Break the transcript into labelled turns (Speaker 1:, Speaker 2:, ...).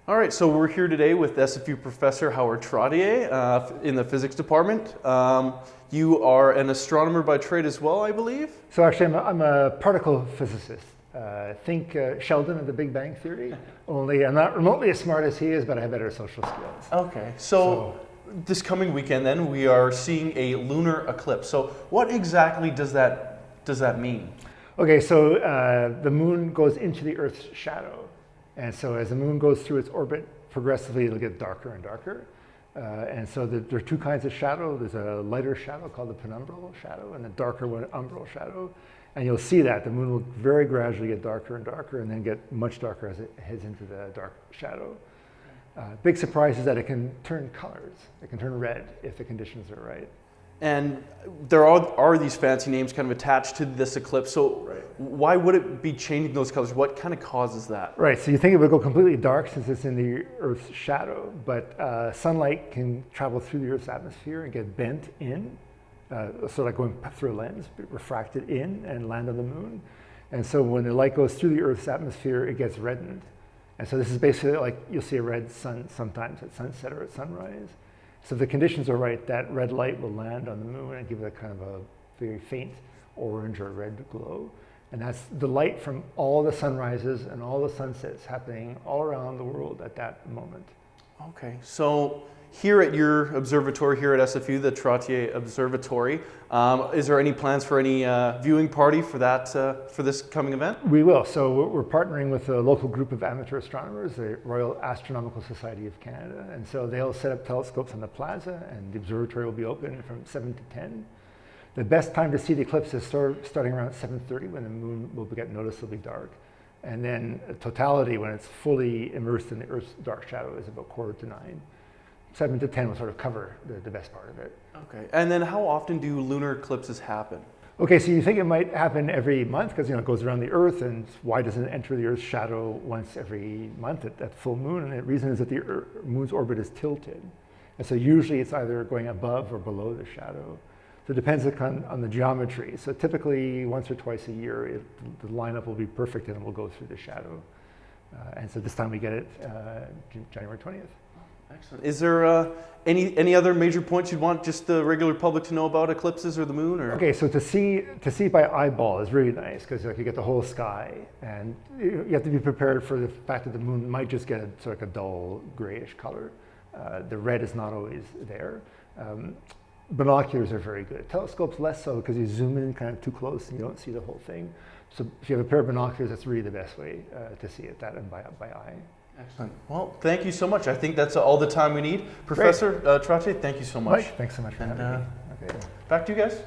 Speaker 1: All right, so we're here today with SFU Professor Howard Trottier in the physics department. You are an astronomer by trade as well, I believe?
Speaker 2: So actually, I'm a particle physicist. Think Sheldon of the Big Bang Theory, only I'm not remotely as smart as he is, but I have better social skills.
Speaker 1: Okay, so this coming weekend then, we are seeing a lunar eclipse. So what exactly does that mean?
Speaker 2: Okay, so the moon goes into the Earth's shadow. And so as the moon goes through its orbit, progressively it'll get darker and darker. And so there are two kinds of shadow. There's a lighter shadow called the penumbral shadow and a darker one, umbral shadow. And you'll see that the moon will very gradually get darker and darker and then get much darker as it heads into the dark shadow. Big surprise is that it can turn colors. It can turn red if the conditions are right.
Speaker 1: And there are these fancy names kind of attached to this eclipse. So why would it be changing those colors? What kind of causes that? Right,
Speaker 2: so you think it would go completely dark since it's in the Earth's shadow, but sunlight can travel through the Earth's atmosphere and get bent in, sort of like going through a lens, refracted in and land on the moon. And so when the light goes through the Earth's atmosphere, it gets reddened. And so this is basically like you'll see a red sun sometimes at sunset or at sunrise. So if the conditions are right, that red light will land on the moon and give it a kind of a very faint orange or red glow. And that's the light from all the sunrises and all the sunsets happening all around the world at that moment.
Speaker 1: Okay, so here at your observatory, here at SFU, the Trottier Observatory, is there any plans for any viewing party for that, for this coming event?
Speaker 2: We will. So we're partnering with a local group of amateur astronomers, the Royal Astronomical Society of Canada. And so they'll set up telescopes on the plaza and the observatory will be open from 7 to 10. The best time to see the eclipse is starting around 7:30 when the moon will get noticeably dark. And then totality, when it's fully immersed in the Earth's dark shadow, is about 8:45. 7 to 10 will sort of cover the best part of it.
Speaker 1: Okay, and then how often do lunar eclipses happen?
Speaker 2: Okay, so you think it might happen every month because it goes around the Earth, and why doesn't it enter the Earth's shadow once every month at full moon? And the reason is that the moon's orbit is tilted. And so usually it's either going above or below the shadow. So it depends on the geometry. So typically once or twice a year, the lineup will be perfect and it will go through the shadow. And so this time we get it January 20th.
Speaker 1: Excellent. Is there any other major points you'd want just the regular public to know about eclipses or the moon? Or?
Speaker 2: Okay, so to see by eyeball is really nice because you get the whole sky, and you have to be prepared for the fact that the moon might just get sort of a dull grayish color. The red is not always there. Binoculars are very good. Telescopes less so because you zoom in kind of too close and you don't see the whole thing. So if you have a pair of binoculars, that's really the best way to see it, that and by eye.
Speaker 1: Excellent. Well, thank you so much. I think that's all the time we need. Professor Trottier, thank you so much.
Speaker 2: Right. Thanks so much for having me.
Speaker 1: Okay. Back to you guys.